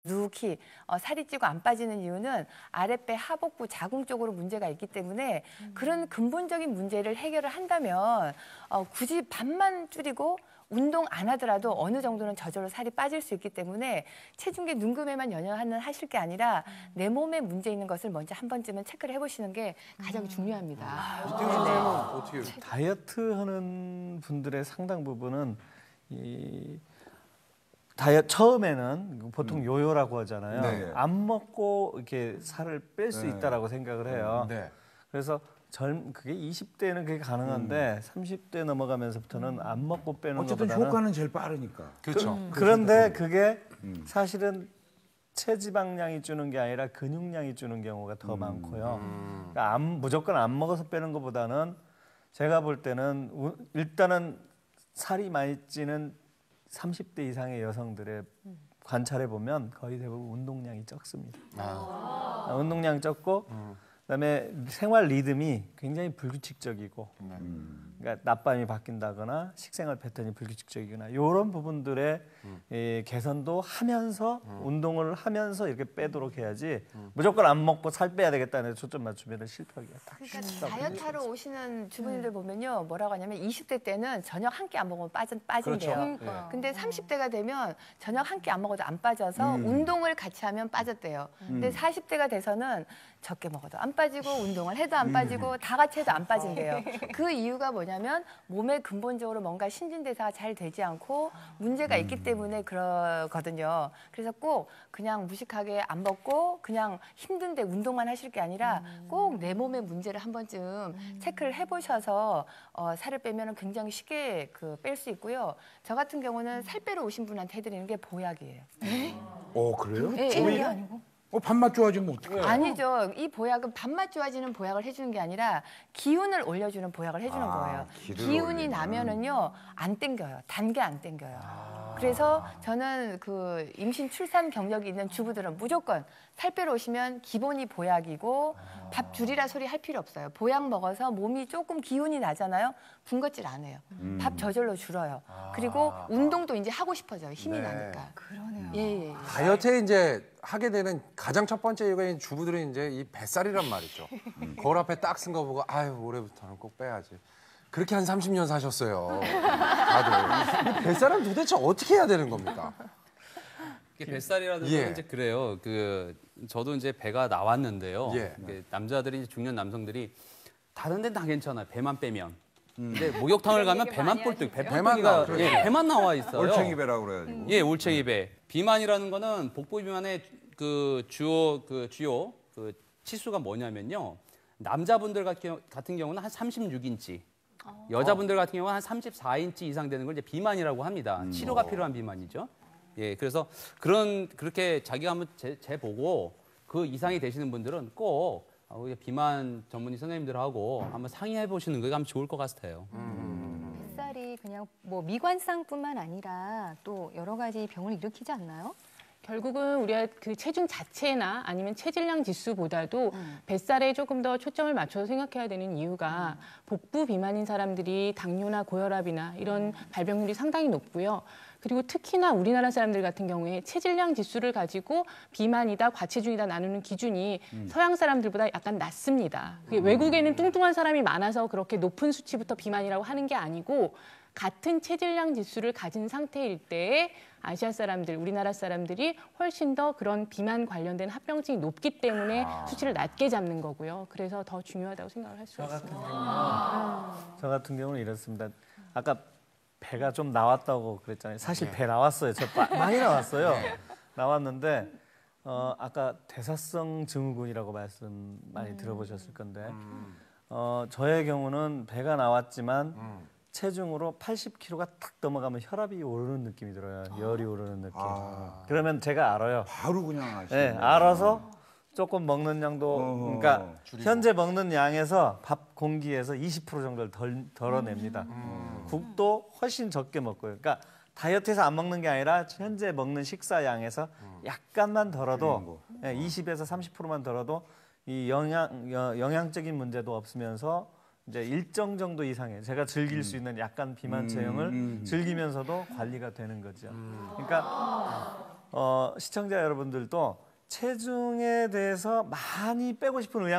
누키 살이 찌고 안 빠지는 이유는 아랫배 하복부 자궁 쪽으로 문제가 있기 때문에 그런 근본적인 문제를 해결을 한다면 굳이 밥만 줄이고 운동 안 하더라도 어느 정도는 저절로 살이 빠질 수 있기 때문에 체중계 눈금에만 연연하는 하실 게 아니라 내 몸에 문제 있는 것을 먼저 한 번쯤은 체크를 해보시는 게 가장 중요합니다. 이태우 선생님은 어떻게 다이어트 하는 분들의 상당 부분은 처음에는 보통 요요라고 하잖아요. 네. 안 먹고 이렇게 살을 뺄 수 네. 있다라고 생각을 해요. 네. 그래서 그게 20대는 그게 가능한데 30대 넘어가면서부터는 안 먹고 빼는 어쨌든 것보다는 효과는 제일 빠르니까. 그렇죠. 그런데 그게 사실은 체지방량이 주는 게 아니라 근육량이 주는 경우가 더 많고요. 그러니까 무조건 안 먹어서 빼는 것보다는 제가 볼 때는 일단은 살이 많이 찌는 30대 이상의 여성들의 관찰해 보면 거의 대부분 운동량이 적습니다. 운동량이 적고 그다음에 생활 리듬이 굉장히 불규칙적이고 그러니까 낮밤이 바뀐다거나 식생활 패턴이 불규칙적이거나 이런 부분들의 개선도 하면서 운동을 하면서 이렇게 빼도록 해야지 무조건 안 먹고 살 빼야 되겠다는 초점 맞추면 실패하기가 딱 그러니까 쉽다고. 다이어트하러 오시는 주부님들 보면요. 뭐라고 하냐면 20대 때는 저녁 한 끼 안 먹으면 빠진대요. 그렇죠. 근데 30대가 되면 저녁 한 끼 안 먹어도 안 빠져서 운동을 같이 하면 빠졌대요. 근데 40대가 돼서는 적게 먹어도 안 빠지고 운동을 해도 안 빠지고 다 같이 해도 안 빠진대요. 그 이유가 뭐냐면 몸에 근본적으로 뭔가 신진대사가 잘 되지 않고 문제가 있기 때문에 그러거든요. 그래서 꼭 그냥 무식하게 안 먹고 그냥 힘든데 운동만 하실 게 아니라 꼭 내 몸의 문제를 한 번쯤 체크를 해보셔서 살을 빼면 굉장히 쉽게 뺄 수 있고요. 저 같은 경우는 살 빼러 오신 분한테 해드리는 게 보약이에요. 그래요? 예, 아니고. 밥맛 좋아지면 어떡해? 아니죠. 이 보약은 밥맛 좋아지는 보약을 해주는 게 아니라 기운을 올려주는 보약을 해주는 거예요. 기운이 나면은요 안 땡겨요. 단 게 안 땡겨요. 그래서 저는 그 임신 출산 경력이 있는 주부들은 무조건 살 빼러 오시면 기본이 보약이고 밥 줄이라 소리 할 필요 없어요. 보약 먹어서 몸이 조금 기운이 나잖아요. 군것질 안 해요. 밥 저절로 줄어요. 그리고 운동도 이제 하고 싶어져요. 힘이 나니까. 그러네요. 예. 다이어트에 이제 하게 되는 가장 첫 번째 이유가 주부들은 이제 이 뱃살이란 말이죠. 거울 앞에 딱 쓴 거 보고 아유 올해부터는 꼭 빼야지. 그렇게 한 30년 사셨어요. 다들. 이 뱃살은 도대체 어떻게 해야 되는 겁니까? 뱃살이라는 예. 건 이제 그래요. 저도 이제 배가 나왔는데요. 예. 남자들이 중년 남성들이 다른 데는 다 괜찮아요. 배만 빼면. 근데 목욕탕을 가면 배만 볼뜨 배만 나와. 배만 나와 있어요. 올챙이 배라고 그래가지고. 예, 올챙이 배. 비만이라는 거는 복부 비만의 주요 치수가 뭐냐면요. 남자분들 같은 경우는 한 36인치. 여자분들 같은 경우는 한 34인치 이상 되는 걸 이제 비만이라고 합니다. 치료가 필요한 비만이죠. 예, 그래서 그렇게 자기가 한번 재보고 그 이상이 되시는 분들은 꼭 우리 비만 전문의 선생님들하고 한번 상의해 보시는 게 하면 좋을 것 같아요. 뱃살이 그냥 뭐 미관상뿐만 아니라 또 여러 가지 병을 일으키지 않나요? 결국은 우리가 그 체중 자체나 아니면 체질량 지수보다도 뱃살에 조금 더 초점을 맞춰서 생각해야 되는 이유가 복부 비만인 사람들이 당뇨나 고혈압이나 이런 발병률이 상당히 높고요. 그리고 특히나 우리나라 사람들 같은 경우에 체질량 지수를 가지고 비만이다, 과체중이다 나누는 기준이 서양 사람들보다 약간 낮습니다. 외국에는 뚱뚱한 사람이 많아서 그렇게 높은 수치부터 비만이라고 하는 게 아니고 같은 체질량 지수를 가진 상태일 때에 아시아 사람들, 우리나라 사람들이 훨씬 더 그런 비만 관련된 합병증이 높기 때문에 수치를 낮게 잡는 거고요. 그래서 더 중요하다고 생각을 할 수 있습니다. 저 같은 경우는 이렇습니다. 아까 배가 좀 나왔다고 그랬잖아요. 사실 배 나왔어요. 많이 나왔어요. 나왔는데 아까 대사성 증후군이라고 말씀 많이 들어보셨을 건데 저의 경우는 배가 나왔지만 체중으로 80kg가 탁 넘어가면 혈압이 오르는 느낌이 들어요. 열이 오르는 느낌. 그러면 제가 알아요. 바로 그냥 아시네. 네, 알아서 조금 먹는 양도 그러니까 현재 먹는 양에서 밥 공기에서 20% 정도를 덜어냅니다. 국도 훨씬 적게 먹고요. 그러니까 다이어트에서 안 먹는 게 아니라 현재 먹는 식사 양에서 약간만 덜어도 20에서 30%만 덜어도 이 영양적인 문제도 없으면서 이제 일정 정도 이상의 제가 즐길 수 있는 약간 비만 체형을 즐기면서도 관리가 되는 거죠. 그러니까 시청자 여러분들도 체중에 대해서 많이 빼고 싶은 의향